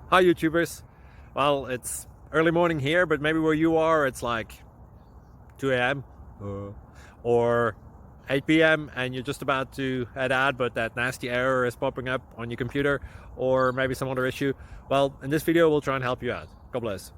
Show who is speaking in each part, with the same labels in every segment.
Speaker 1: Hi YouTubers. Well, it's early morning here, but maybe where you are it's like 2 a.m. or 8 p.m. and you're just about to head out, but that nasty error is popping up on your computer, or maybe some other issue. Well, in this video we'll try and help you out. God bless.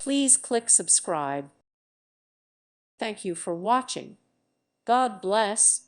Speaker 2: Please click subscribe. Thank you for watching. God bless.